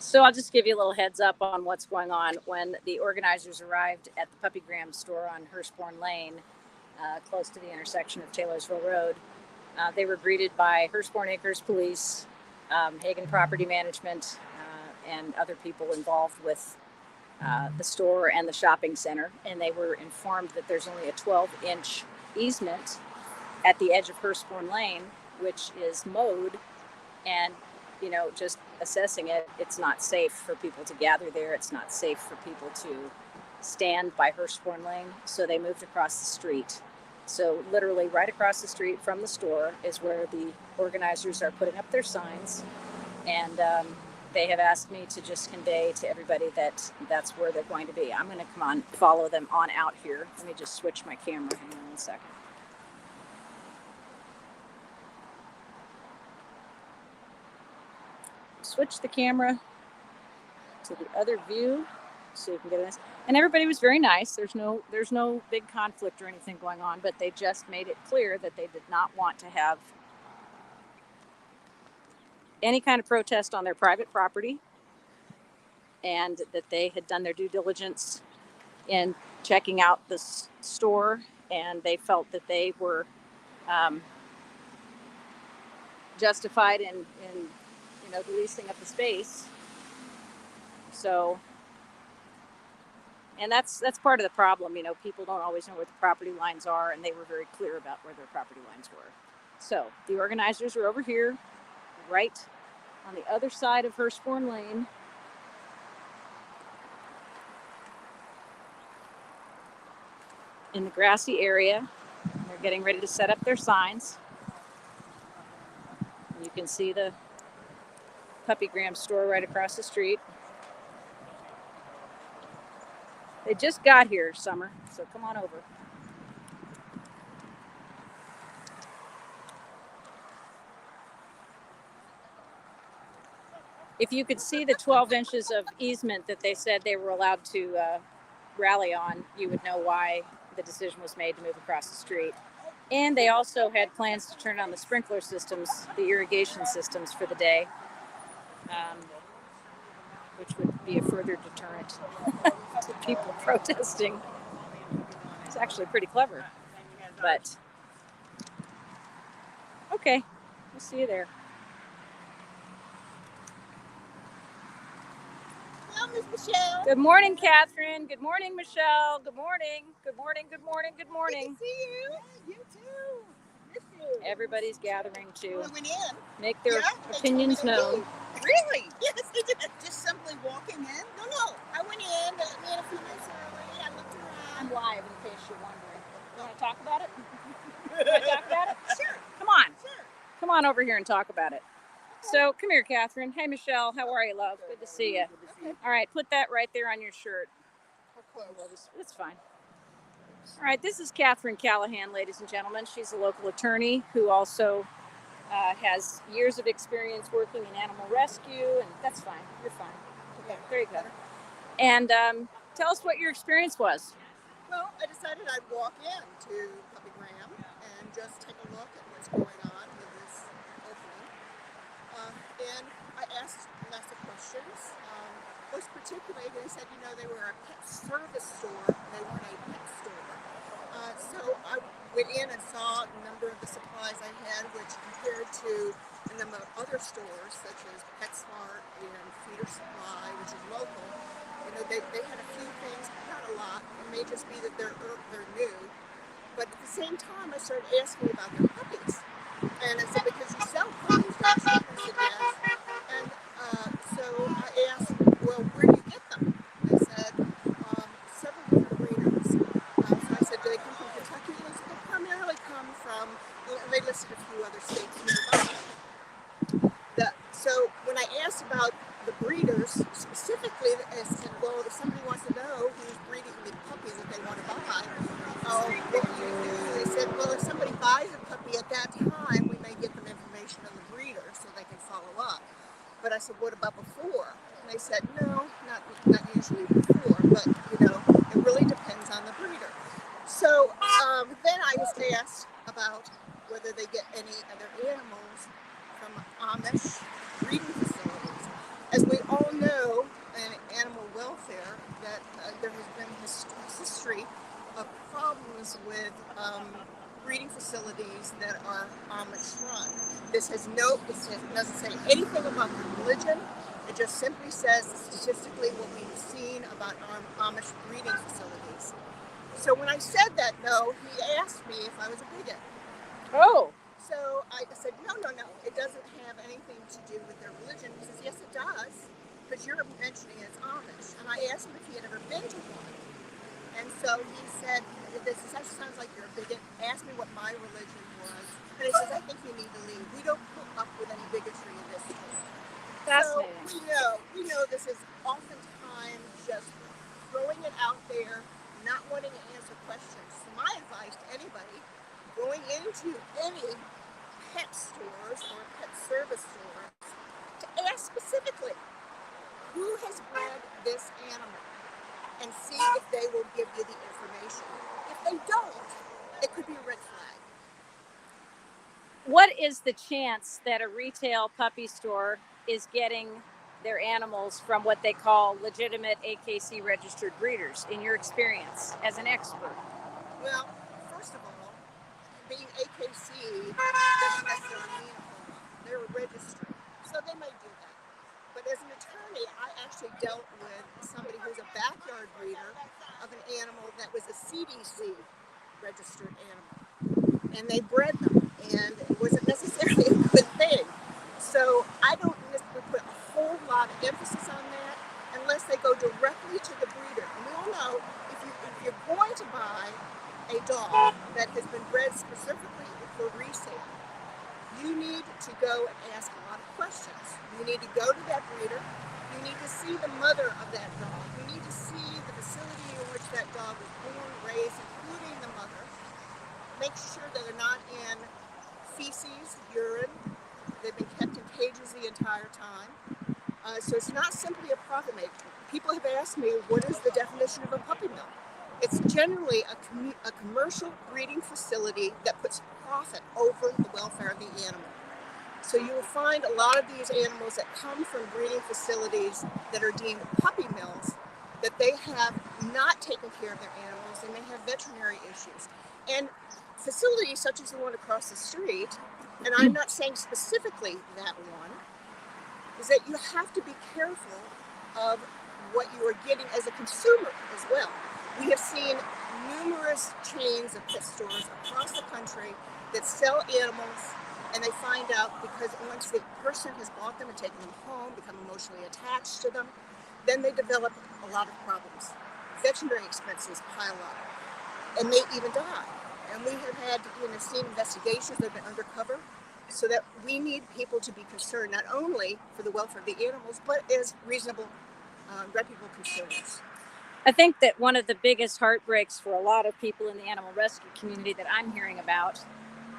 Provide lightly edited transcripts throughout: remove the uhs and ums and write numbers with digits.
So I'll just give you a little heads up on what's going on. When the organizers arrived at the Puppygram store on Hurstbourne Lane, close to the intersection of Taylorsville Road, they were greeted by Hurstbourne Acres Police, Hagen Property Management, and other people involved with the store and the shopping center. And they were informed that there's only a 12-inch easement at the edge of Hurstbourne Lane, which is mowed, and just assessing it, it's not safe for people to gather there. It's not safe for people to stand by Hurstbourne Lane. So they moved across the street. So literally right across the street from the store is where the organizers are putting up their signs. And they have asked me to just convey to everybody that that's where they're going to be. I'm going to follow them on out here. Let me just switch my camera. Hang on one second. Switch the camera to the other view so you can get this. And everybody was very nice. There's no big conflict or anything going on, but they just made it clear that they did not want to have any kind of protest on their private property, and that they had done their due diligence in checking out the store, and they felt that they were justified in the leasing of the space. So, and that's part of the problem. People don't always know where the property lines are, and they were very clear about where their property lines were. So the organizers are over here, right on the other side of Hurstbourne Lane. In the grassy area. They're getting ready to set up their signs. You can see the Puppygram store right across the street. They just got here, Summer, so come on over. If you could see the 12 inches of easement that they said they were allowed to rally on, you would know why the decision was made to move across the street. And they also had plans to turn on the sprinkler systems, the irrigation systems for the day, which would be a further deterrent to people protesting. It's actually pretty clever, but okay, we'll see you there. Hello, Miss Michelle. Good morning, Catherine. Good morning, Michelle. Good morning. Good morning. Good morning. Good morning. Good to see you. You too. Miss you. Everybody's gathering to went in. make their opinions known. Really? Yes, they did. Just simply walking in? No. I went in a few minutes early. I looked around. I'm live in case you're wondering. You want to talk about it? You want to talk about it? Sure. Come on. Sure. Come on over here and talk about it. So, come here, Catherine. Hey, Michelle. How are you, love? Good to see you. Okay. All right, put that right there on your shirt. It's fine. All right, this is Catherine Callahan, ladies and gentlemen. She's a local attorney who also has years of experience working in animal rescue, and that's fine. You're fine. Okay, there you go. And tell us what your experience was. Well, I decided I'd walk in to Puppygram and just take a look at what's going on with this opening. And I asked lots of questions. Most particularly, they said, they were a pet service store. They weren't a pet store. So I went in and saw a number of the supplies I had, which compared to a number of other stores, such as PetSmart and Feeder Supply, which is local. They had a few things, not a lot. It may just be that they're new. But at the same time, I started asking about their puppies. And I said, because you sell puppies, don't you? I said, yes. And so I asked, well, where do you get them? They said, several different breeders. So I said, do they come from Kentucky? They said, they primarily come from, and they listed a few other states nearby. So when I asked about the breeders specifically, I said, well, if somebody wants to know who's breeding the puppies that they want to buy, what do you do? They said, well, if somebody buys a puppy at that time, we may get them information on the breeder so they can follow up. But I said, what about before? And they said, no, not usually before, but, it really depends on the breeder. So then I just asked about whether they get any other animals from Amish breeding facilities. As we all know, history of problems with breeding facilities that are Amish run. This doesn't say anything about the religion. It just simply says statistically what we've seen about Amish breeding facilities. So when I said that, though, he asked me if I was a bigot. Oh. So I said, no, it doesn't have anything to do with their religion. He says, yes, it does, because you're mentioning it's Amish. And I asked him if he had ever been to one. And so he said, this sounds like you're a bigot. Ask me what my religion was. And he says, I think you need to leave. We don't put up with any bigotry in this store. Fascinating. So we know this is oftentimes just throwing it out there, not wanting to answer questions. So my advice to anybody going into any pet stores or pet service stores to ask specifically, who has bred this animal? And see if they will give you the information. If they don't, it could be a red flag. What is the chance that a retail puppy store is getting their animals from what they call legitimate AKC registered breeders, in your experience as an expert? Well, first of all, being AKC doesn't necessarily mean a whole lot. They're a registry, so they might do that. But as an attorney, I actually dealt with somebody who's a backyard breeder of an animal that was a CDC registered animal. And they bred them, and it wasn't necessarily a good thing. So I don't necessarily put a whole lot of emphasis on that unless they go directly to the breeder. And we all know if you're going to buy a dog that has been bred specifically for resale, you need to go and ask a lot of questions. You need to go to that breeder. You need to see the mother of that dog. You need to see the facility in which that dog was born, raised, including the mother. Make sure that they're not in feces, urine. They've been kept in cages the entire time. So it's not simply a profit maker. People have asked me, what is the definition of a puppy mill? It's generally a commercial breeding facility that puts profit over the welfare of the animal. So you will find a lot of these animals that come from breeding facilities that are deemed puppy mills, that they have not taken care of their animals. They may have veterinary issues. And facilities such as the one across the street, and I'm not saying specifically that one, is that you have to be careful of what you are getting as a consumer as well. We have seen numerous chains of pet stores across the country that sell animals, and they find out because once the person has bought them and taken them home, become emotionally attached to them, then they develop a lot of problems. Veterinary expenses pile up, and they even die. And we have had, seen investigations that have been undercover, so that we need people to be concerned not only for the welfare of the animals, but as reasonable, reputable consumers. I think that one of the biggest heartbreaks for a lot of people in the animal rescue community that I'm hearing about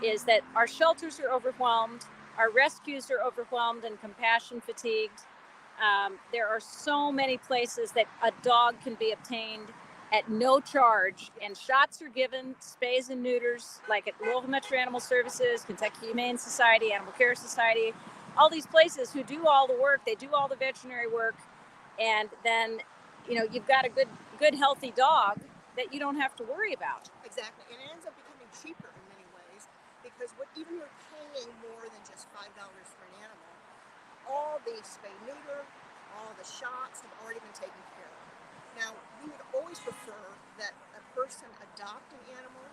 is that our shelters are overwhelmed, our rescues are overwhelmed and compassion fatigued. There are so many places that a dog can be obtained at no charge, and shots are given, spays and neuters, like at Louisville Metro Animal Services, Kentucky Humane Society, Animal Care Society, all these places who do all the work, they do all the veterinary work, and then you've got a good healthy dog that you don't have to worry about. Exactly, and it ends up becoming cheaper in many ways, because even you're paying more than just $5 for an animal, all the spay neuter, all the shots have already been taken care of. Now, we would always prefer that a person adopt an animal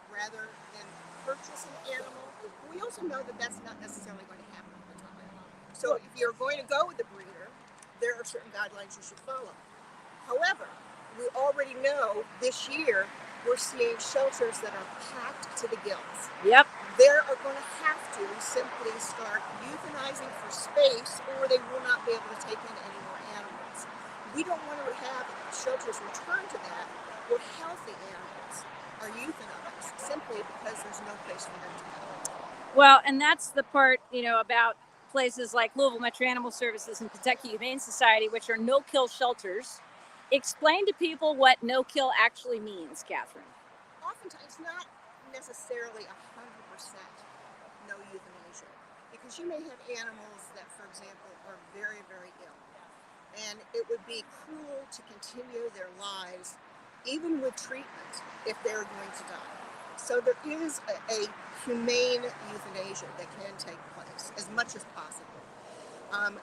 rather than purchase an animal. But we also know that that's not necessarily going to happen all the time. So if you're going to go with a breeder, there are certain guidelines you should follow. However, we already know this year we're seeing shelters that are packed to the gills. Yep. They are going to have to simply start euthanizing for space, or they will not be able to take in any more animals. We don't want to have shelters return to that where healthy animals are euthanized simply because there's no place for them to go. Well, and that's the part, about places like Louisville Metro Animal Services and Kentucky Humane Society, which are no-kill shelters. Explain to people what no-kill actually means, Catherine. Oftentimes, not necessarily 100% no euthanasia, because you may have animals that, for example, are very, very ill, and it would be cruel to continue their lives even with treatment, if they're going to die. So there is a humane euthanasia that can take place as much as possible.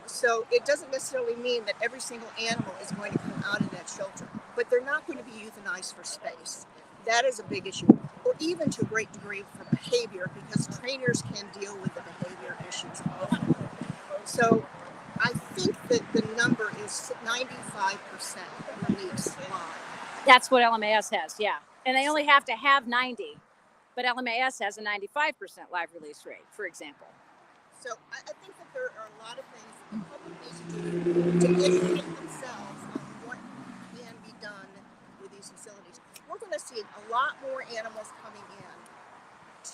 So it doesn't necessarily mean that every single animal is going to come out of that shelter, but they're not going to be euthanized for space. That is a big issue, or even to a great degree for behavior, because trainers can deal with the behavior issues also. So I think that the number is 95% release live. That's what LMAS has, yeah. And they only have to have 90, but LMAS has a 95% live release rate, for example. So I think that there are a lot of things that the public needs to do to educate themselves on what can be done with these facilities. We're going to see a lot more animals coming in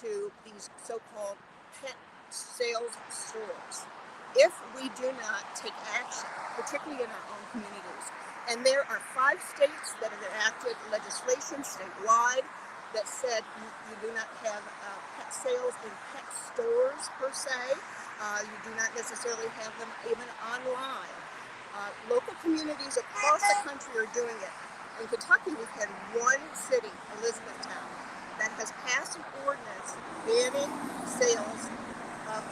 to these so-called pet sales stores if we do not take action, particularly in our own communities. And there are 5 states that have enacted legislation statewide that said you do not have pet sales in pet stores per se. You do not necessarily have them even online. Local communities across the country are doing it. In Kentucky, we've had one city, Elizabethtown, that has passed an ordinance banning sales of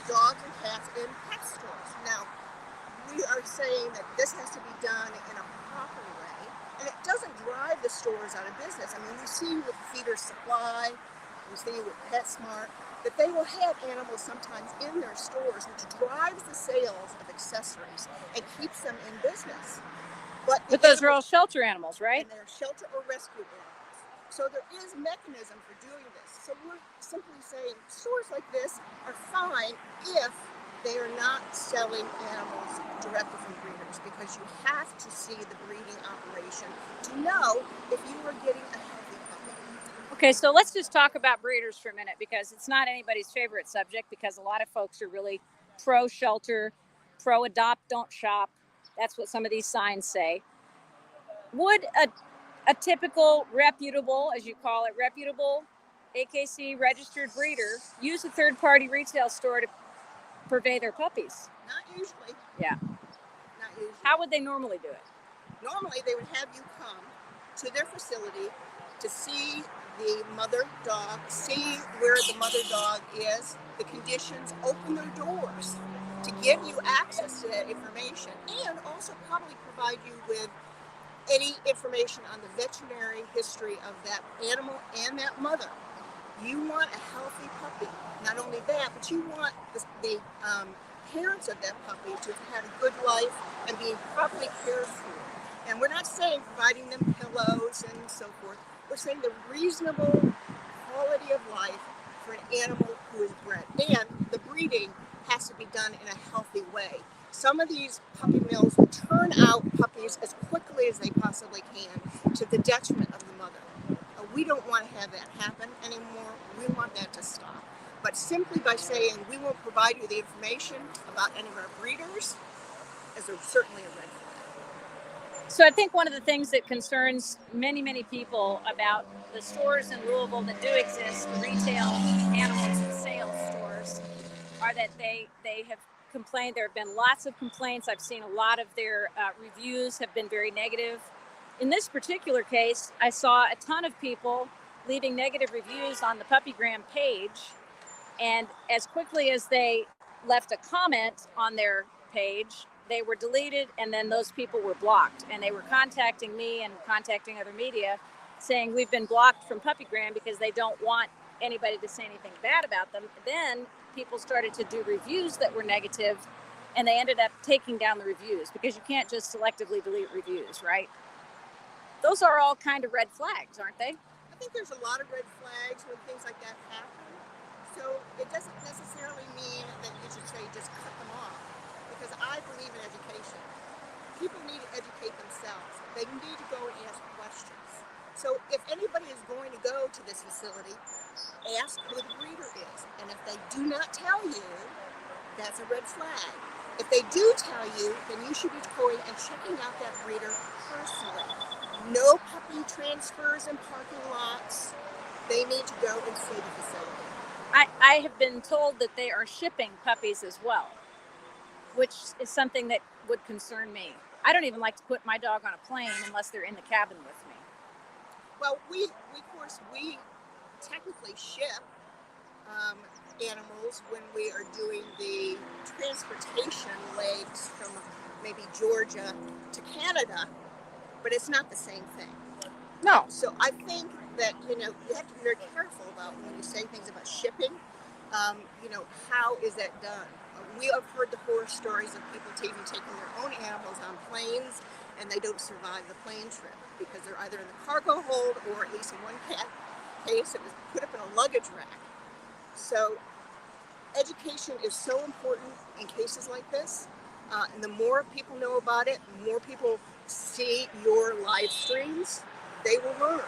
dogs and cats in pet stores. Now, we are saying that this has to be done in a proper way, and it doesn't drive the stores out of business. I mean, we see with Feeder Supply, we see with PetSmart, that they will have animals sometimes in their stores, which drives the sales of accessories and keeps them in business. But those are all shelter animals, right? And they're shelter or rescue animals. So there is a mechanism for doing this. So we're simply saying stores like this are fine if they are not selling animals directly from breeders, because you have to see the breeding operation to know if you are getting a healthy puppy. Okay, so let's just talk about breeders for a minute, because it's not anybody's favorite subject, because a lot of folks are really pro-shelter, pro-adopt, don't shop. That's what some of these signs say. Would a typical reputable, as you call it, reputable AKC registered breeder use a third-party retail store to purvey their puppies? Not usually. Yeah. Not usually. How would they normally do it? Normally, they would have you come to their facility to see the mother dog, see where the mother dog is, the conditions, open their doors to give you access to that information, and also probably provide you with any information on the veterinary history of that animal and that mother. You want a healthy puppy. Not only that, but you want the parents of that puppy to have had a good life and being properly cared for. And we're not saying providing them pillows and so forth. We're saying the reasonable quality of life for an animal who is bred. And the breeding has to be done in a healthy way. Some of these puppy mills will turn out puppies as quickly as they possibly can, to the detriment of the mother. We don't want to have that happen anymore. We want that to stop. But simply by saying we won't provide you the information about any of our breeders is certainly a red flag. So I think one of the things that concerns many, many people about the stores in Louisville that do exist, retail animals and sales stores, are that they have complained. There have been lots of complaints. I've seen a lot of their reviews have been very negative. In this particular case, I saw a ton of people leaving negative reviews on the Puppygram page, and as quickly as they left a comment on their page, they were deleted, and then those people were blocked, and they were contacting me and contacting other media saying we've been blocked from Puppygram because they don't want anybody to say anything bad about them. Then people started to do reviews that were negative, and they ended up taking down the reviews, because you can't just selectively delete reviews, right? Those are all kind of red flags, aren't they? I think there's a lot of red flags when things like that happen. So it doesn't necessarily mean that you should say just cut them off, because I believe in education. People need to educate themselves. They need to go and ask questions. So if anybody is going to go to this facility, ask who the breeder is. And if they do not tell you, that's a red flag. If they do tell you, then you should be going and checking out that breeder personally. No puppy transfers in parking lots. They need to go and see the facility. I have been told that they are shipping puppies as well, which is something that would concern me. I don't even like to put my dog on a plane unless they're in the cabin with me. Well, we of course, we technically ship animals when we are doing the transportation legs from maybe Georgia to Canada, but it's not the same thing. No. So I think that, you have to be very careful about when you say things about shipping, how is that done? We have heard the horror stories of people even taking their own animals on planes, and they don't survive the plane trip because they're either in the cargo hold, or at least in one case it was put up in a luggage rack. So education is so important in cases like this, and the more people know about it, the more people see your live streams, they will learn.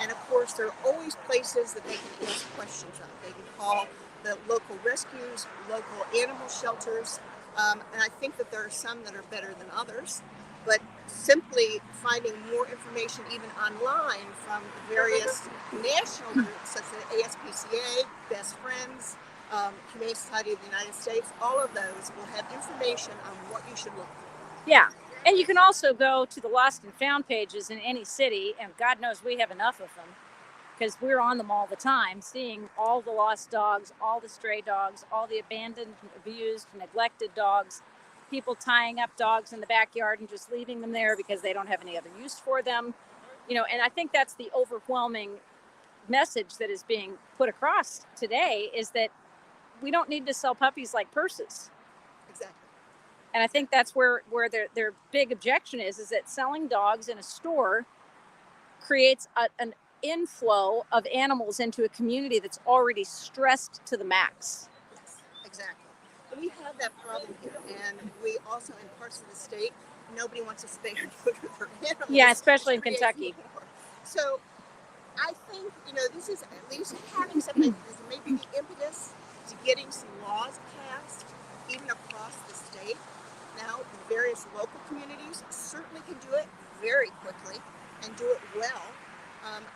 And of course, there are always places that they can ask questions of. They can call the local rescues, local animal shelters, and I think that there are some that are better than others. But simply finding more information even online from various national groups such as ASPCA, Best Friends, Humane Society of the United States, all of those will have information on what you should look for. Yeah. And you can also go to the lost and found pages in any city, and God knows we have enough of them because we're on them all the time, seeing all the lost dogs, all the stray dogs, all the abandoned, abused, neglected dogs, people tying up dogs in the backyard and just leaving them there because they don't have any other use for them. And I think that's the overwhelming message that is being put across today, is that we don't need to sell puppies like purses. Exactly. And I think that's where their big objection is that selling dogs in a store creates an inflow of animals into a community that's already stressed to the max. Yes, exactly. We have that problem here, and we also, in parts of the state, nobody wants to spay or neuter their animals. Yeah, especially in Kentucky. More. So I think, this is at least having something, maybe the impetus to getting some laws passed, even across the state. Now, various local communities certainly can do it very quickly and do it well.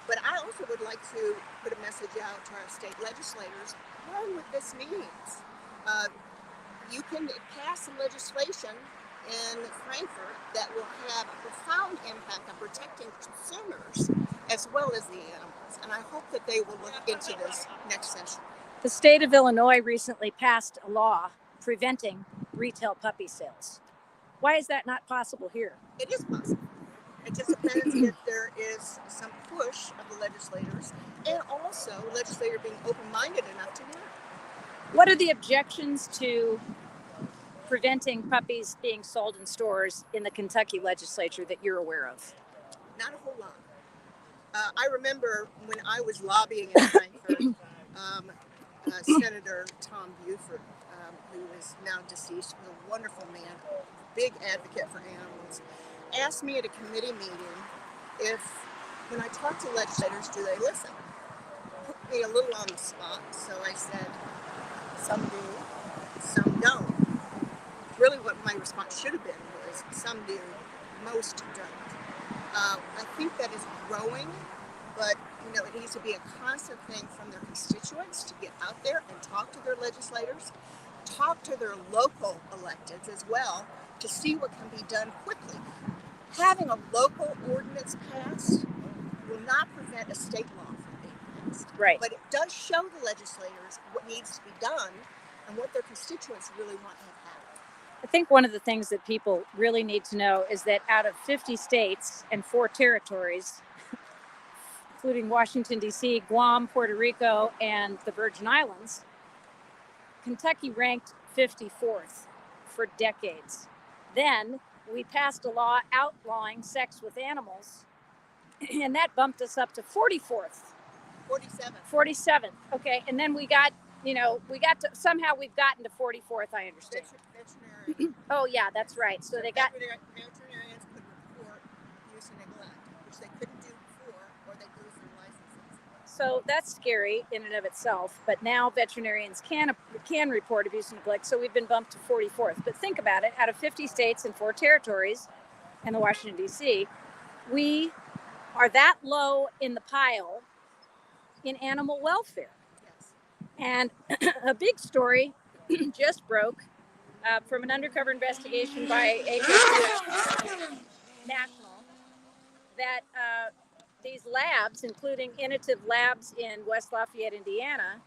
But I also would like to put a message out to our state legislators, learn what this means. You can pass some legislation in Frankfurt that will have a profound impact on protecting consumers as well as the animals. And I hope that they will look into this next session. The state of Illinois recently passed a law preventing retail puppy sales. Why is that not possible here? It is possible. It just depends if there is some push of the legislators, and also the legislator being open-minded enough to learn. What are the objections to preventing puppies being sold in stores in the Kentucky legislature that you're aware of? Not a whole lot. I remember when I was lobbying in Frankfurt, Senator Tom Buford, who is now deceased, was a wonderful man, big advocate for animals, asked me at a committee meeting if, when I talk to legislators, do they listen? Put me a little on the spot, so I said, some do, some don't. Really what my response should have been was, some do, most don't. I think that is growing, but it needs to be a constant thing from their constituents to get out there and talk to their legislators, talk to their local electeds as well, to see what can be done quickly. Having a local ordinance passed will not prevent a state law from being passed. Right. But it does show the legislators what needs to be done and what their constituents really want to have happen. I think one of the things that people really need to know is that out of 50 states and 4 territories, including Washington, D.C., Guam, Puerto Rico, and the Virgin Islands, Kentucky ranked 54th for decades. Then we passed a law outlawing sex with animals, and that bumped us up to 44th. 47th. Okay, and then we got to, somehow we've gotten to 44th, I understand. Veterinary. Oh, yeah, that's right. So they got... Veterinarians could report use and neglect, which they couldn't do before, or they lose their licenses. So that's scary in and of itself, but now veterinarians can report abuse and neglect, so we've been bumped to 44th. But think about it, out of 50 states and 4 territories and the Washington, D.C., we are that low in the pile in animal welfare. Yes. And a big story just broke from an undercover investigation by HSU National that these labs, including Innovative Labs in West Lafayette, Indiana,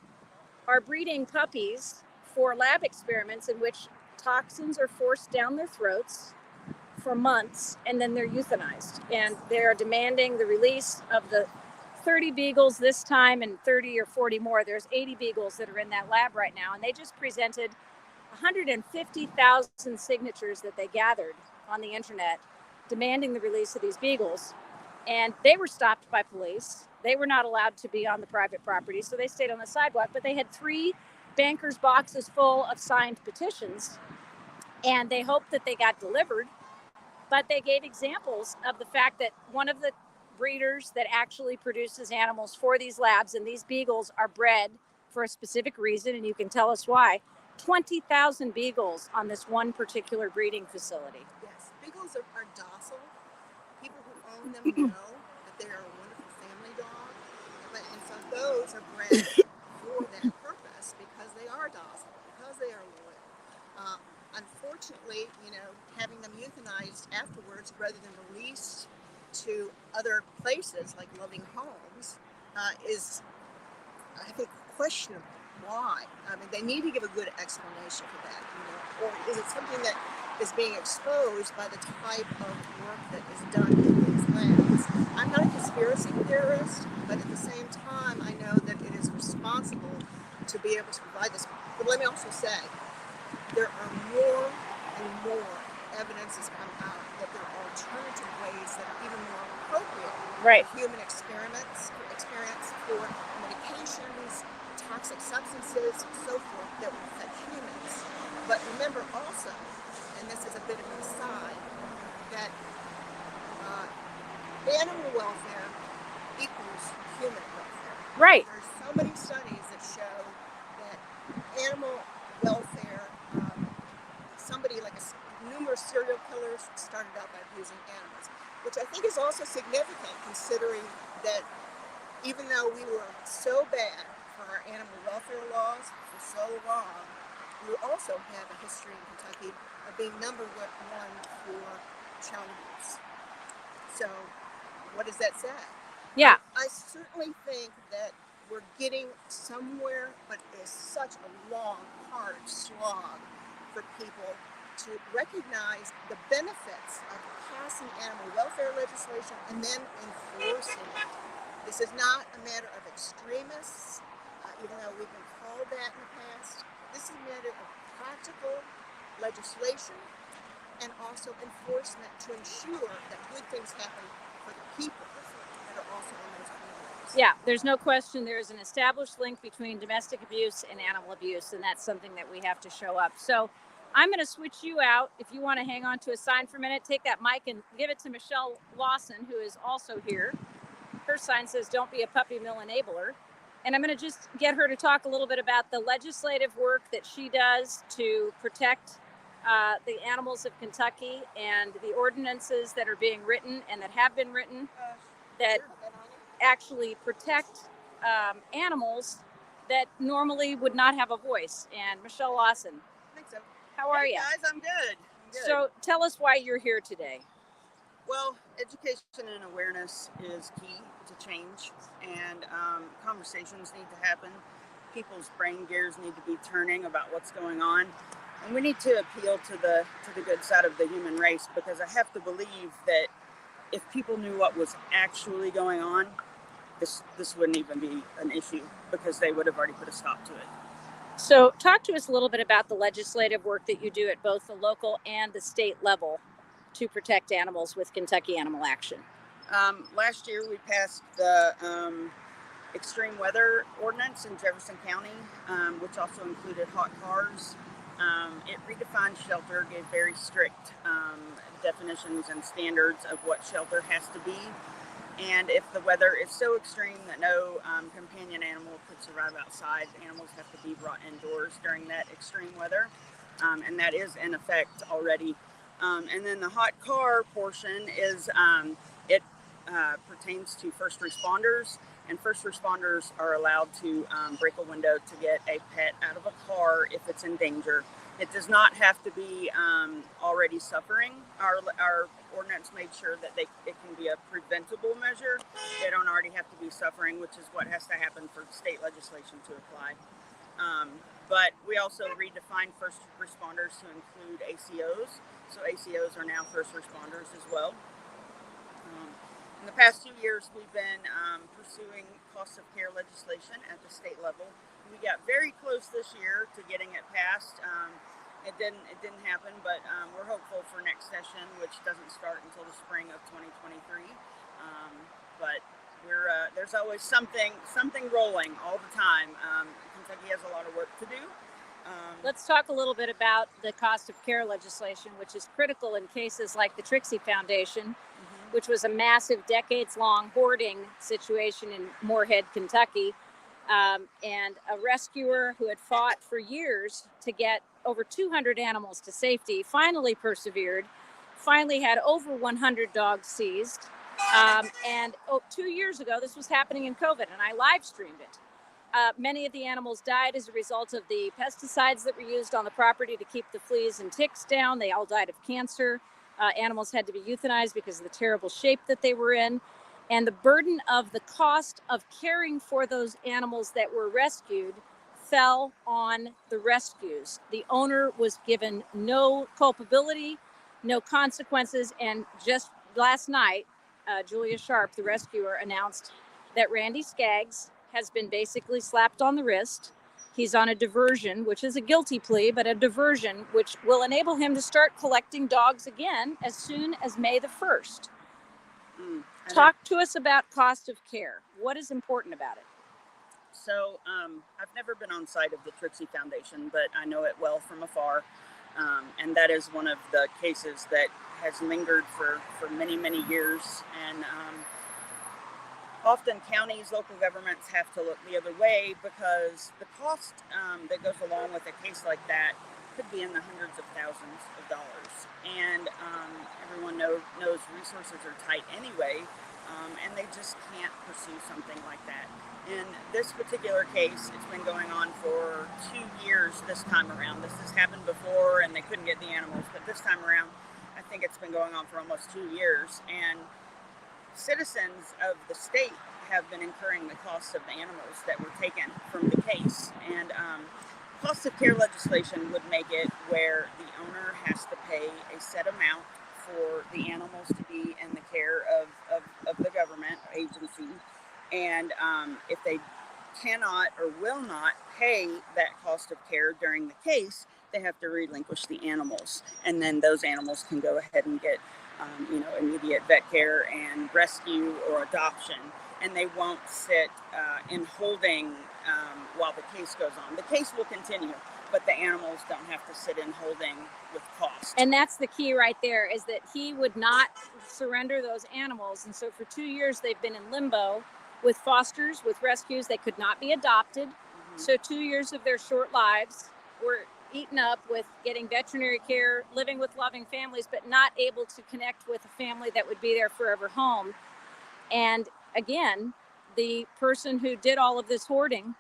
are breeding puppies for lab experiments in which toxins are forced down their throats for months, and then they're euthanized. And they're demanding the release of the 30 beagles this time and 30 or 40 more. There's 80 beagles that are in that lab right now, and they just presented 150,000 signatures that they gathered on the internet demanding the release of these beagles. And they were stopped by police. They were not allowed to be on the private property, so they stayed on the sidewalk. But they had 3 bankers' boxes full of signed petitions, and they hoped that they got delivered. But they gave examples of the fact that one of the breeders that actually produces animals for these labs, and these beagles are bred for a specific reason, and you can tell us why. 20,000 beagles on this one particular breeding facility. Yes, beagles are docile. People who own them know that they are a wonderful family dog, and so those are bred for that purpose because they are docile, because they are loyal. Unfortunately, having them euthanized afterwards rather than released to other places like loving homes is, I think, questionable. Why? I mean, they need to give a good explanation for that, or is it something that is being exposed by the type of work that is done in these labs? I'm not a conspiracy theorist, but at the same time, I know that it is responsible to be able to provide this. But let me also say, there are more and more evidence has come out that there are alternative ways that are even more appropriate for human experiments for medications, toxic substances, and so forth that will affect humans. But remember also, and this is a bit of an aside, that animal welfare equals human welfare. Right. There's so many studies that show that animal welfare, somebody like numerous serial killers started out by abusing animals, which I think is also significant considering that even though we were so bad for our animal welfare laws for so long, we also have a history in Kentucky of being number 1 for child abuse. So what does that say? Yeah. I certainly think that we're getting somewhere, but it's such a long, hard slog for people to recognize the benefits of passing animal welfare legislation and then enforcing it. This is not a matter of extremists, even though we've been called that in the past. This is a matter of practical legislation and also enforcement to ensure that good things happen for the people that are also in those communities. Yeah, there's no question there is an established link between domestic abuse and animal abuse, and that's something that we have to show up. So I'm going to switch you out. If you want to hang on to a sign for a minute, take that mic and give it to Michelle Lawson, who is also here. Her sign says, "Don't be a puppy mill enabler." And I'm going to just get her to talk a little bit about the legislative work that she does to protect the animals of Kentucky and the ordinances that are being written and that have been written that actually protect animals that normally would not have a voice. And Michelle Lawson, I think so. How are you? Guys, I'm good. So tell us why you're here today. Well, education and awareness is key to change, and conversations need to happen. People's brain gears need to be turning about what's going on, and we need to appeal to the good side of the human race, because I have to believe that if people knew what was actually going on, this wouldn't even be an issue, because they would have already put a stop to it. So talk to us a little bit about the legislative work that you do at both the local and the state level to protect animals with Kentucky Animal Action. Last year we passed the extreme weather ordinance in Jefferson County, which also included hot cars. It redefined shelter, gave very strict definitions and standards of what shelter has to be. And if the weather is so extreme that no companion animal could survive outside, animals have to be brought indoors during that extreme weather. And that is in effect already. And then the hot car portion is, it pertains to first responders. And first responders are allowed to break a window to get a pet out of a car if it's in danger. It does not have to be already suffering. Our ordinance made sure that it can be a preventable measure. They don't already have to be suffering, which is what has to happen for state legislation to apply. But we also redefined first responders to include ACOs. So ACOs are now first responders as well. In the past 2 years, we've been pursuing cost of care legislation at the state level. We got very close this year to getting it passed. It didn't happen, but we're hopeful for next session, which doesn't start until the spring of 2023. But there's always something rolling all the time. Kentucky has a lot of work to do. Let's talk a little bit about the cost of care legislation, which is critical in cases like the Trixie Foundation, which was a massive decades-long hoarding situation in Moorhead, Kentucky. And a rescuer who had fought for years to get over 200 animals to safety finally persevered, finally had over 100 dogs seized. And 2 years ago, this was happening in COVID, and I live streamed it. Many of the animals died as a result of the pesticides that were used on the property to keep the fleas and ticks down. They all died of cancer. Animals had to be euthanized because of the terrible shape that they were in. And the burden of the cost of caring for those animals that were rescued fell on the rescues. The owner was given no culpability, no consequences. And just last night, Julia Sharp, the rescuer, announced that Randy Skaggs has been basically slapped on the wrist. He's on a diversion, which is a guilty plea, but a diversion, which will enable him to start collecting dogs again as soon as May the 1st. Talk to us about cost of care. What is important about it? So I've never been on site of the Trixie Foundation, but I know it well from afar. And that is one of the cases that has lingered for many, many years. And often counties, local governments have to look the other way because the cost that goes along with a case like that could be in the hundreds of thousands of dollars. And everyone knows resources are tight anyway, and they just can't pursue something like that. In this particular case, it's been going on for 2 years this time around. This has happened before and they couldn't get the animals, but this time around, I think it's been going on for almost 2 years. And citizens of the state have been incurring the cost of the animals that were taken from the case. And cost of care legislation would make it where the owner has to pay a set amount for the animals to be in the care of the government agency. And if they cannot or will not pay that cost of care during the case, they have to relinquish the animals. And then those animals can go ahead and get immediate vet care and rescue or adoption. And they won't sit in holding while the case goes on. The case will continue, but the animals don't have to sit in holding with cost. And that's the key right there, is that he would not surrender those animals. And so for 2 years, they've been in limbo with fosters, with rescues. They could not be adopted. So 2 years of their short lives were eaten up with getting veterinary care, living with loving families, but not able to connect with a family that would be their forever home. And again, the person who did all of this hoarding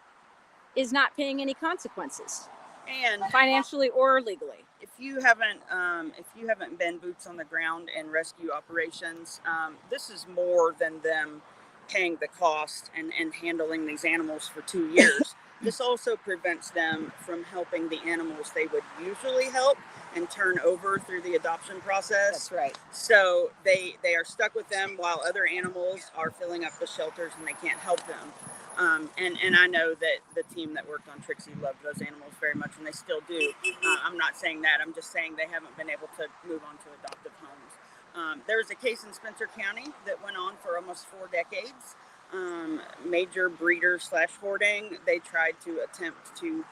is not paying any consequences, and financially or legally. If you haven't been boots on the ground in rescue operations, this is more than them paying the cost and handling these animals for 2 years. This also prevents them from helping the animals they would usually help and turn over through the adoption process. That's right. So they are stuck with them while other animals are filling up the shelters and they can't help them. And I know that the team that worked on Trixie loved those animals very much, and they still do. I'm not saying that. I'm just saying they haven't been able to move on to adoptive homes. There was a case in Spencer County that went on for almost 4 decades. Major breeder/hoarding. They tried to attempt to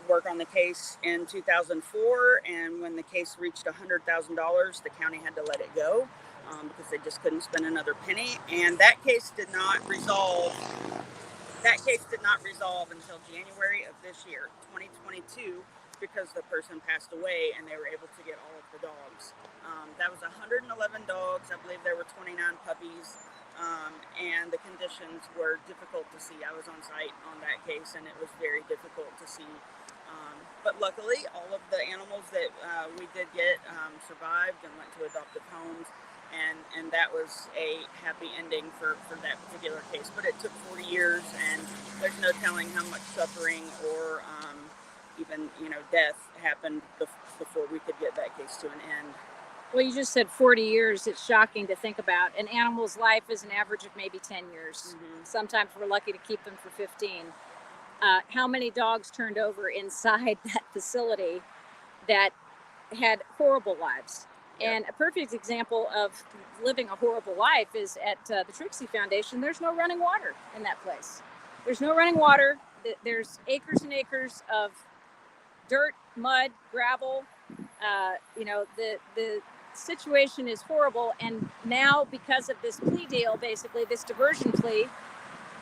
work on the case in 2004, and when the case reached $100,000, the county had to let it go because they just couldn't spend another penny. And that case did not resolve. Until January of this year, 2022, because the person passed away and they were able to get all of the dogs. That was 111 dogs. I believe there were 29 puppies. And the conditions were difficult to see. I was on site on that case, and it was very difficult to see But luckily, all of the animals that we did get survived and went to adoptive homes. And that was a happy ending for that particular case. But it took 40 years, and there's no telling how much suffering or even, death happened before we could get that case to an end. Well, you just said 40 years. It's shocking to think about. An animal's life is an average of maybe 10 years. Mm-hmm. Sometimes we're lucky to keep them for 15. How many dogs turned over inside that facility that had horrible lives? Yep. And a perfect example of living a horrible life is at the Trixie Foundation. There's no running water in that place. There's no running water. There's acres and acres of dirt, mud, gravel. The situation is horrible. And now, because of this plea deal, basically this diversion plea,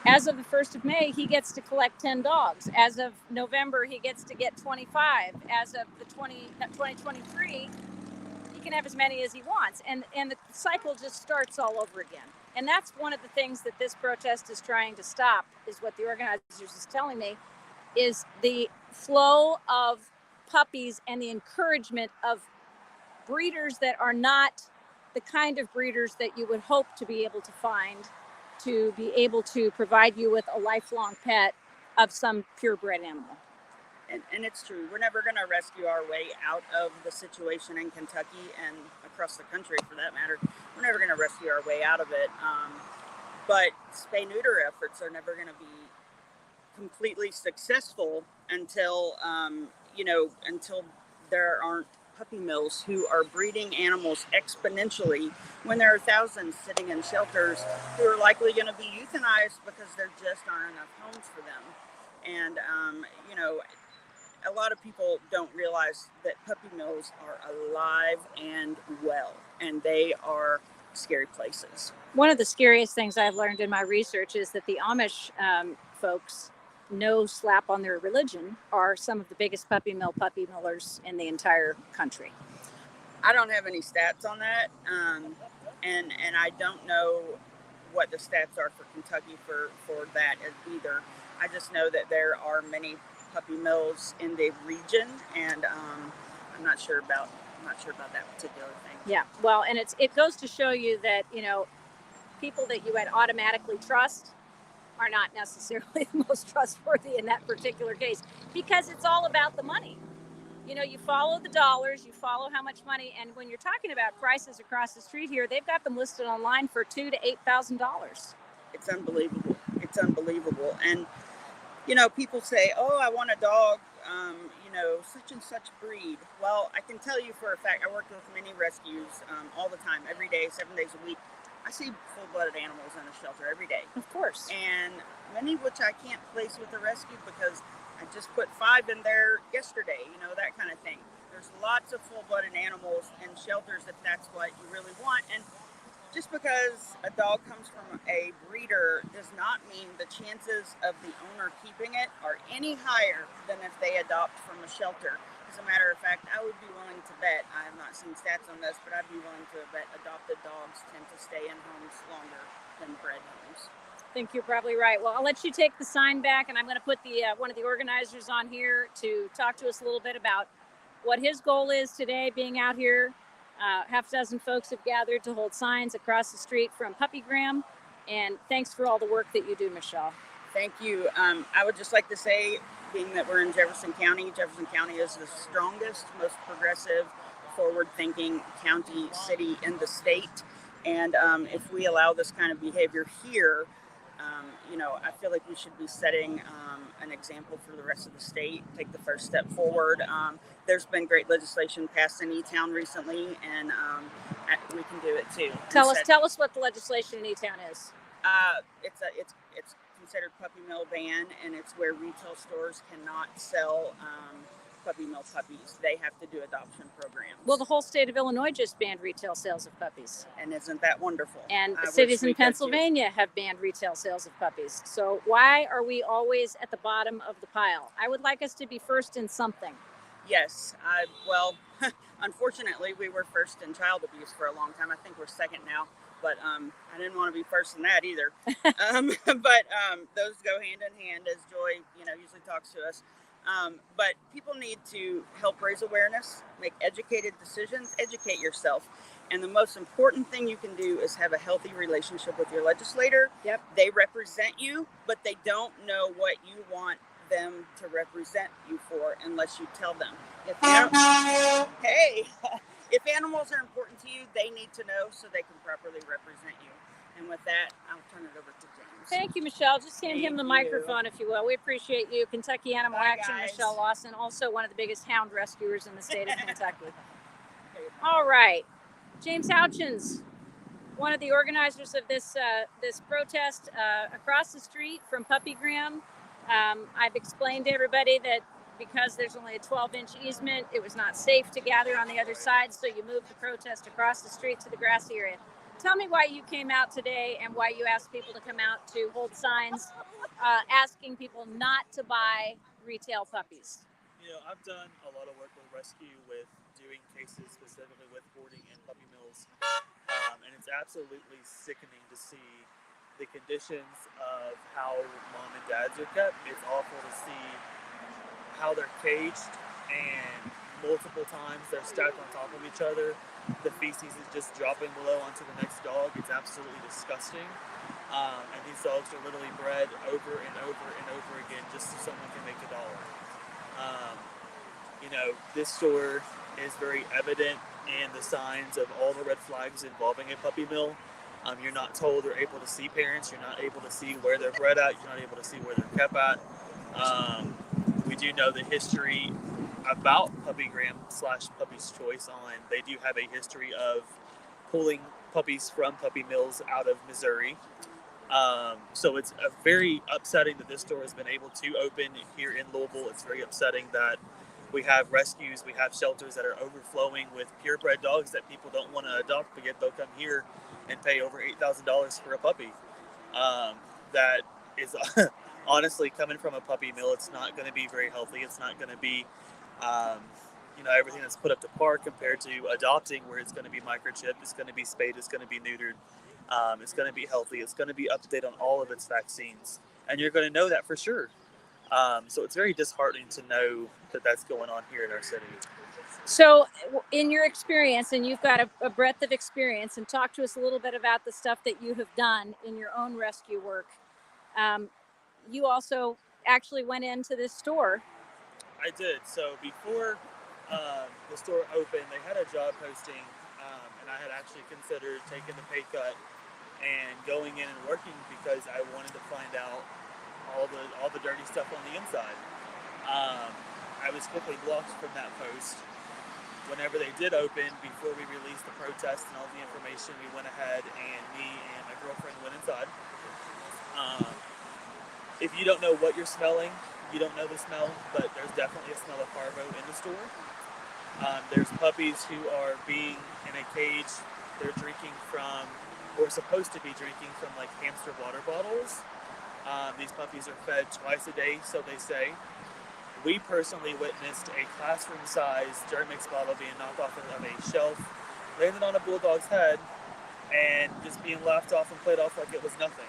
as of the 1st of May, he gets to collect 10 dogs. As of November, he gets to get 25. As of the 2023, he can have as many as he wants. And the cycle just starts all over again. And that's one of the things that this protest is trying to stop, is what the organizers is telling me, is the flow of puppies and the encouragement of breeders that are not the kind of breeders that you would hope to be able to find to be able to provide you with a lifelong pet of some purebred animal. And it's true. We're never going to rescue our way out of the situation in Kentucky and across the country, for that matter. We're never going to rescue our way out of it. But spay-neuter efforts are never going to be completely successful until, until there aren't puppy mills who are breeding animals exponentially, when there are thousands sitting in shelters who are likely going to be euthanized because there just aren't enough homes for them. And, a lot of people don't realize that puppy mills are alive and well, and they are scary places. One of the scariest things I've learned in my research is that the Amish folks, no slap on their religion, are some of the biggest puppy millers in the entire country. I don't have any stats on that, and I don't know what the stats are for Kentucky for that either. I just know that there are many puppy mills in the region, and I'm not sure about that particular thing. Yeah, well, and it goes to show you that people that you would automatically trust are not necessarily the most trustworthy in that particular case, because it's all about the money. You follow the dollars, you follow how much money, and when you're talking about prices across the street here, they've got them listed online for $2,000 to $8,000. It's unbelievable. And people say, "Oh, I want a dog, such and such breed." Well, I can tell you for a fact, I work with many rescues all the time, every day, 7 days a week. I see full-blooded animals in a shelter every day. Of course. And many which I can't place with a rescue because I just put 5 in there yesterday, that kind of thing. There's lots of full-blooded animals in shelters if that's what you really want. And just because a dog comes from a breeder does not mean the chances of the owner keeping it are any higher than if they adopt from a shelter. As a matter of fact, I would be willing to bet, I have not seen stats on this, but I'd be willing to bet adopted dogs tend to stay in homes longer than bred homes. I think you're probably right. Well, I'll let you take the sign back, and I'm going to put one of the organizers on here to talk to us a little bit about what his goal is today, being out here. Half a dozen folks have gathered to hold signs across the street from Puppygram, and thanks for all the work that you do, Michelle. Thank you. I would just like to say, being that we're in Jefferson County is the strongest, most progressive, forward-thinking county, city in the state. And if we allow this kind of behavior here, I feel like we should be setting an example for the rest of the state, take the first step forward. There's been great legislation passed in E-Town recently, and we can do it too. Tell us what the legislation in E-Town is. It's considered puppy mill ban, and it's where retail stores cannot sell puppy mill puppies. They have to do adoption programs. Well, the whole state of Illinois just banned retail sales of puppies. And isn't that wonderful? And cities in Pennsylvania have banned retail sales of puppies. So why are we always at the bottom of the pile? I would like us to be first in something. Yes. Unfortunately, we were first in child abuse for a long time. I think we're second now. But I didn't want to be first in that either. But those go hand in hand, as Joy, usually talks to us. But people need to help raise awareness, make educated decisions, educate yourself. And the most important thing you can do is have a healthy relationship with your legislator. Yep. They represent you, but they don't know what you want them to represent you for unless you tell them. If animals are important to you, they need to know so they can properly represent you. And with that, I'll turn it over to James. Thank you, Michelle. Just hand him the microphone, if you will. We appreciate you. Kentucky Animal Action, guys. Michelle Lawson, also one of the biggest hound rescuers in the state of Kentucky. All right. James Houchins, one of the organizers of this protest across the street from Puppygram. I've explained to everybody that because there's only a 12-inch easement, it was not safe to gather on the other side, so you moved the protest across the street to the grassy area. Tell me why you came out today and why you asked people to come out to hold signs asking people not to buy retail puppies. You know, I've done a lot of work with rescue, with doing cases specifically with boarding and puppy mills, and it's absolutely sickening to see the conditions of how mom and dads are kept. It's awful to see how they're caged, and multiple times they're stacked on top of each other. The feces is just dropping below onto the next dog. It's absolutely disgusting. And these dogs are literally bred over and over and over again just so someone can make $1. You know, this store is very evident in the signs of all the red flags involving a puppy mill. You're not told or able to see parents. You're not able to see where they're bred at. You're not able to see where they're kept at. We do know the history about Puppygram / Puppy's Choice on. They do have a history of pulling puppies from puppy mills out of Missouri. So it's very upsetting that this store has been able to open here in Louisville. It's very upsetting that we have rescues, we have shelters that are overflowing with purebred dogs that people don't want to adopt, but yet they'll come here and pay over $8,000 for a puppy. That is honestly coming from a puppy mill. It's not going to be very healthy. It's not going to be, everything that's put up to par compared to adopting, where it's going to be microchipped, it's going to be spayed, it's going to be neutered. It's going to be healthy. It's going to be up to date on all of its vaccines. And you're going to know that for sure. So it's very disheartening to know that that's going on here in our city. So in your experience, and you've got a breadth of experience, and talk to us a little bit about the stuff that you have done in your own rescue work. You also actually went into this store. I did. So before the store opened, they had a job posting, and I had actually considered taking the pay cut and going in and working because I wanted to find out all the dirty stuff on the inside. I was quickly blocked from that post. Whenever they did open, before we released the protest and all the information, we went ahead and me and my girlfriend went inside. If you don't know what you're smelling, you don't know the smell, but there's definitely a smell of parvo in the store. There's puppies who are being in a cage. They're drinking from, or supposed to be drinking from, like hamster water bottles. These puppies are fed twice a day, so they say. We personally witnessed a classroom-sized Germix bottle being knocked off of a shelf, landed on a bulldog's head, and just being laughed off and played off like it was nothing,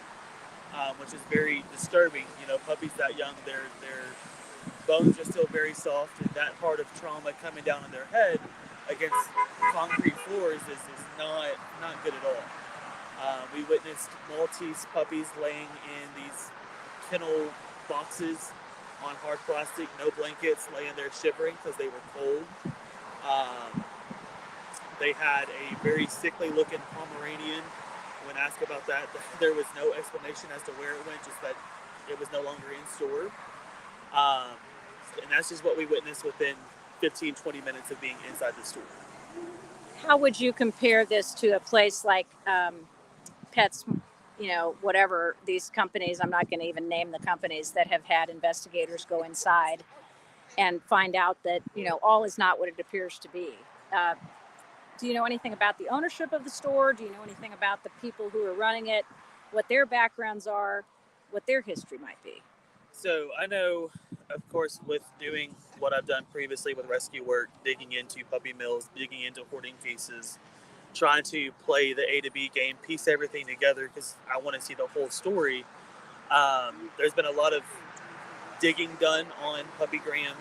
which is very disturbing. You know, puppies that young, their bones are still very soft, and that part of trauma coming down on their head against concrete floors is not good at all. We witnessed Maltese puppies laying in these kennel boxes on hard plastic, no blankets, laying there shivering because they were cold. They had a very sickly looking Pomeranian. When asked about that, there was no explanation as to where it went, just that it was no longer in store. And that's just what we witnessed within 15, 20 minutes of being inside the store. How would you compare this to a place like Pets, whatever these companies, I'm not going to even name the companies that have had investigators go inside and find out that, all is not what it appears to be. Do you know anything about the ownership of the store? Do you know anything about the people who are running it, what their backgrounds are, what their history might be? So I know, of course, with doing what I've done previously with rescue work, digging into puppy mills, digging into hoarding cases, trying to play the A to B game, piece everything together because I want to see the whole story. There's been a lot of digging done on Puppygram,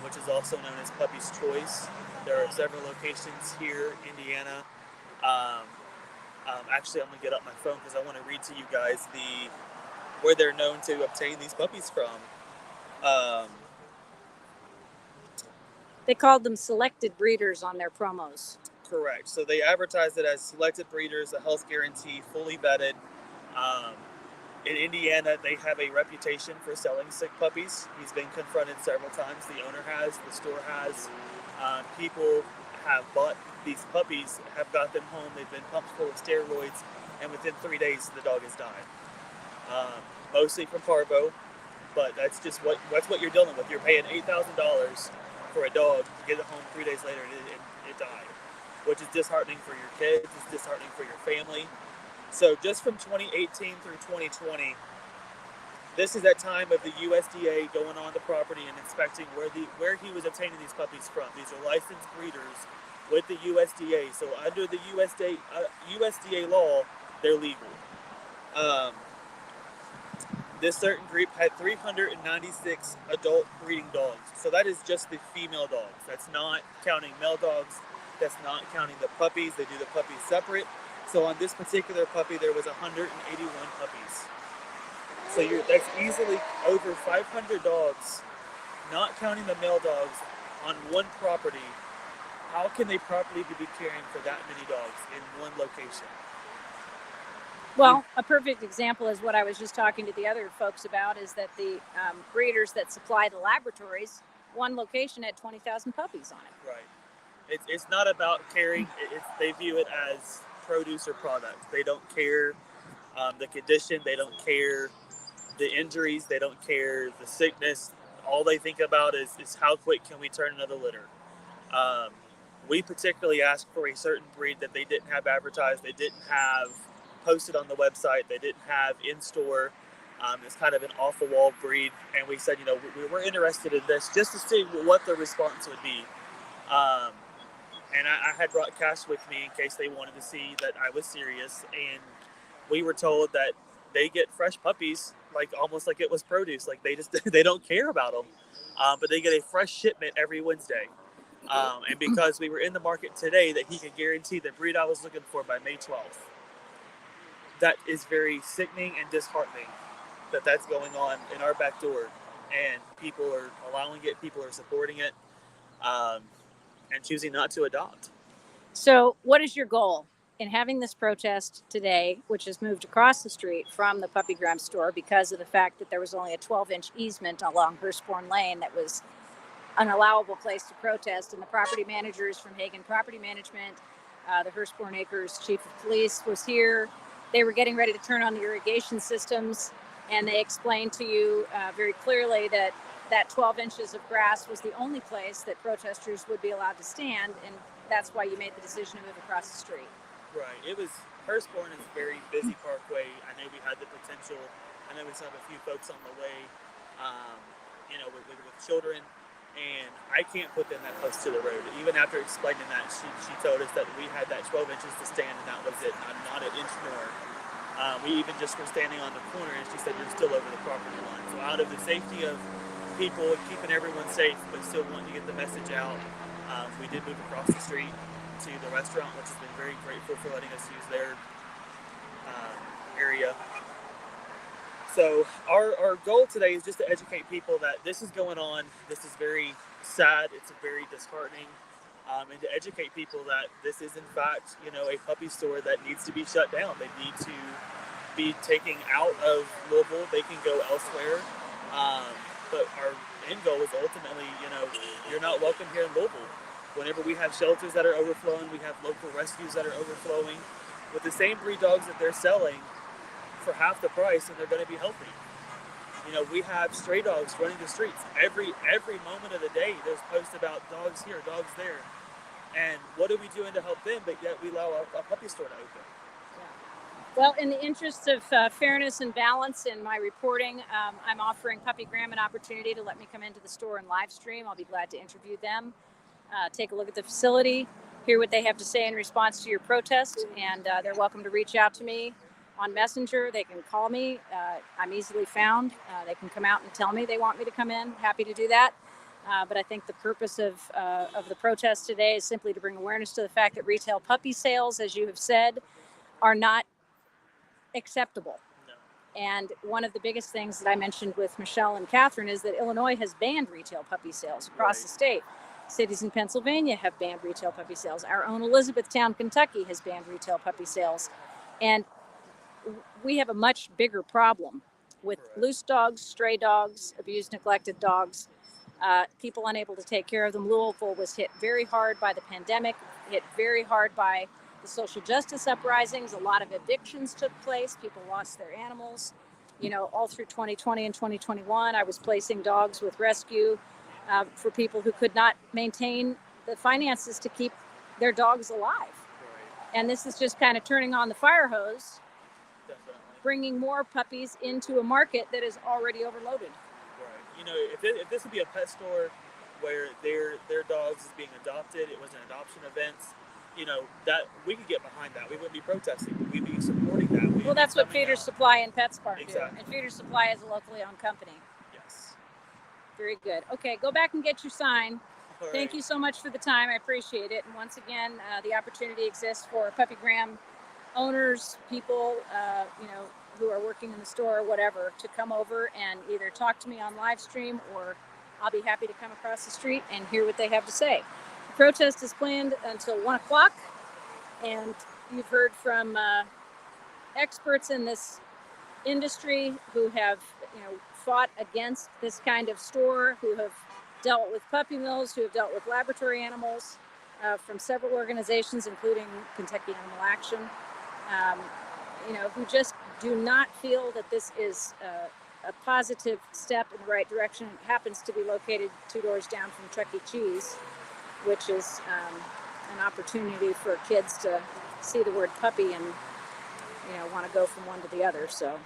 which is also known as Puppy's Choice. There are several locations here in Indiana. Actually, I'm gonna get up my phone because I want to read to you guys where they're known to obtain these puppies from. They called them selected breeders on their promos. Correct. So they advertise it as selected breeders, a health guarantee, fully vetted. In Indiana, they have a reputation for selling sick puppies. He's been confronted several times. The owner has, the store has. People have bought these puppies, have got them home. They've been pumped full of steroids, and within 3 days, the dog has died. Mostly from parvo, but that's what you're dealing with. You're paying $8,000 for a dog to get it home 3 days later, and it died, which is disheartening for your kids. It's disheartening for your family. So just from 2018 through 2020, this is that time of the USDA going on the property and inspecting where he was obtaining these puppies from. These are licensed breeders with the USDA. So under the USDA law, they're legal. This certain group had 396 adult breeding dogs. So that is just the female dogs. That's not counting male dogs. That's not counting the puppies. They do the puppies separate. So on this particular puppy, there was 181 puppies. So that's easily over 500 dogs, not counting the male dogs, on one property. How can they properly be caring for that many dogs in one location? Well, a perfect example is what I was just talking to the other folks about, is that the breeders that supply the laboratories, one location had 20,000 puppies on it. Right. It's not about caring. They view it as produce or product. They don't care the condition. They don't care the injuries. They don't care the sickness. All they think about is how quick can we turn another litter. We particularly asked for a certain breed that they didn't have advertised. They didn't have posted on the website. They didn't have in store. It's kind of an off-the-wall breed. And we said, we're interested in this just to see what the response would be. And I had brought cash with me in case they wanted to see that I was serious. And we were told that they get fresh puppies, almost like it was produce. They don't care about them. But they get a fresh shipment every Wednesday. And because we were in the market today, that he could guarantee the breed I was looking for by May 12th. That is very sickening and disheartening that that's going on in our back door. And people are allowing it. People are supporting it. And choosing not to adopt. So what is your goal in having this protest today, which has moved across the street from the Puppygram store because of the fact that there was only a 12-inch easement along Hurstbourne Lane that was an allowable place to protest, and the property managers from Hagen Property Management, the Hurstbourne Acres Chief of Police was here. They were getting ready to turn on the irrigation systems, and they explained to you very clearly that 12 inches of grass was the only place that protesters would be allowed to stand, and that's why you made the decision to move across the street. Right. Hurstbourne is a very busy parkway. I know we had the potential. I know we still have a few folks on the way, with children, and I can't put them that close to the road. Even after explaining that, she told us that we had that 12 inches to stand, and that was it, not an inch more. We even just were standing on the corner, and she said, you're still over the property line. So out of the safety of people and keeping everyone safe, but still wanting to get the message out, we did move across the street to the restaurant, which has been very grateful for letting us use their area. So our goal today is just to educate people that this is going on. This is very sad. It's very disheartening. And to educate people that this is in fact, a puppy store that needs to be shut down. They need to be taken out of Louisville. They can go elsewhere. But our end goal is ultimately, you're not welcome here in Louisville. Whenever we have shelters that are overflowing, we have local rescues that are overflowing with the same breed dogs that they're selling for half the price, and they're going to be healthy. We have stray dogs running the streets every moment of the day. There's posts about dogs here, dogs there. And what are we doing to help them? But yet we allow a puppy store to open. Well, in the interest of fairness and balance in my reporting, I'm offering Puppygram an opportunity to let me come into the store and live stream. I'll be glad to interview them, take a look at the facility, hear what they have to say in response to your protest, and they're welcome to reach out to me on Messenger. They can call me. I'm easily found. They can come out and tell me they want me to come in. Happy to do that. But I think the purpose of the protest today is simply to bring awareness to the fact that retail puppy sales, as you have said, are not acceptable. No. And one of the biggest things that I mentioned with Michelle and Catherine is that Illinois has banned retail puppy sales across the state. Cities in Pennsylvania have banned retail puppy sales. Our own Elizabethtown, Kentucky has banned retail puppy sales. And we have a much bigger problem with loose dogs, stray dogs, abused, neglected dogs, people unable to take care of them. Louisville was hit very hard by the pandemic, hit very hard by the social justice uprisings. A lot of evictions took place. People lost their animals. You know, all through 2020 and 2021, I was placing dogs with rescue for people who could not maintain the finances to keep their dogs alive. And this is just kind of turning on the fire hose, bringing more puppies into a market that is already overloaded. Right. You know, if this would be a pet store where their dogs is being adopted, it was an adoption event, you know, that we could get behind that. We wouldn't be protesting. We'd be supporting that. Well, that's what Feeders Supply and PetSmart Exactly. do. And Feeders Supply is a locally owned company. Yes. Very good. Okay, go back and get your sign. All Thank right. you so much for the time. I appreciate it. And once again, the opportunity exists for Puppygram owners, people, you know, who are working in the store or whatever, to come over and either talk to me on live stream, or I'll be happy to come across the street and hear what they have to say. The protest is planned until 1 o'clock, and you've heard from experts in this industry who have, you know, fought against this kind of store, who have dealt with puppy mills, who have dealt with laboratory animals, from several organizations, including Kentucky Animal Action, you know, who just do not feel that this is a positive step in the right direction. It happens to be located 2 doors down from Chuck E. Cheese, which is an opportunity for kids to see the word puppy and, you know, want to go from one to the other. So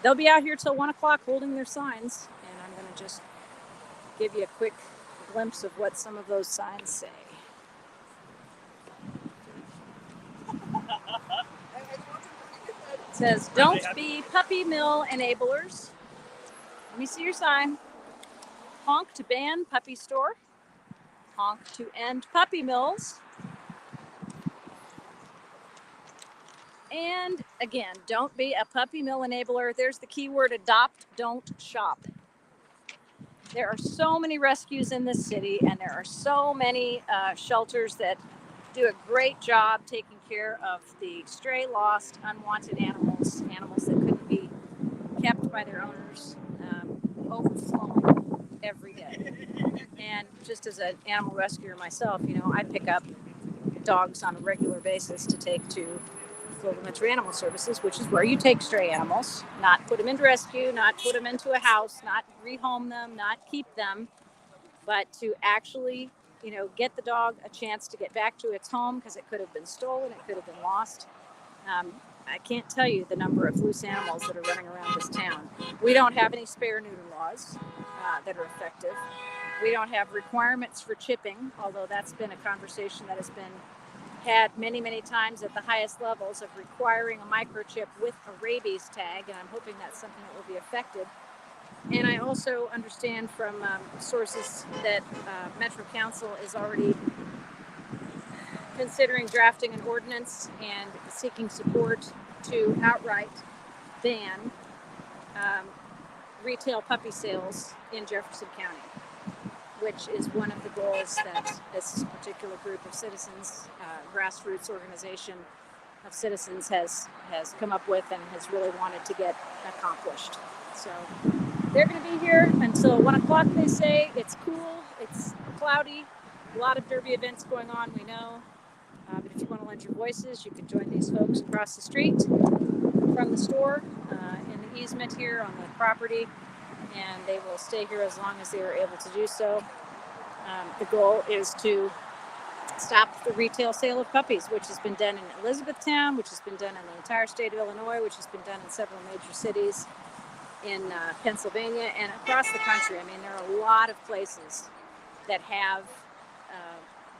they'll be out here till 1 o'clock holding their signs, and I'm going to just give you a quick glimpse of what some of those signs say. It says, "Don't be puppy mill enablers." Let me see your sign. Honk to ban puppy store. Honk to end puppy mills. And again, don't be a puppy mill enabler. There's the keyword: adopt, don't shop. There are so many rescues in this city, and there are so many shelters that do a great job taking care of the stray, lost, unwanted animals, animals that couldn't be kept by their owners, overflowing every day. And just as an animal rescuer myself, you know, I pick up dogs on a regular basis to take to Florida Metro Animal Services, which is where you take stray animals, not put them into rescue, not put them into a house, not rehome them, not keep them, but to actually, you know, get the dog a chance to get back to its home, because it could have been stolen, it could have been lost. I can't tell you the number of loose animals that are running around this town. We don't have any spay or neuter laws that are effective. We don't have requirements for chipping, although that's been a conversation that has been had many, many times at the highest levels, of requiring a microchip with a rabies tag, and I'm hoping that's something that will be effective. And I also understand from sources that Metro Council is already considering drafting an ordinance and seeking support to outright ban retail puppy sales in Jefferson County, which is one of the goals that this particular group of citizens, grassroots organization of citizens, has come up with and has really wanted to get accomplished. So they're going to be here until 1 o'clock, they say. It's cool, it's cloudy, a lot of derby events going on, we know. But if you want to lend your voices, you can join these folks across the street from the store in the easement here on the property, and they will stay here as long as they are able to do so. The goal is to stop the retail sale of puppies, which has been done in Elizabethtown, which has been done in the entire state of Illinois, which has been done in several major cities in Pennsylvania and across the country. I mean, there are a lot of places that have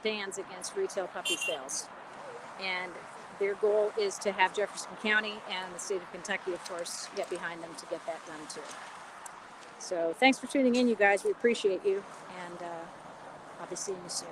bans against retail puppy sales. And their goal is to have Jefferson County and the state of Kentucky, of course, get behind them to get that done too. So thanks for tuning in, you guys. We appreciate you, and I'll be seeing you soon.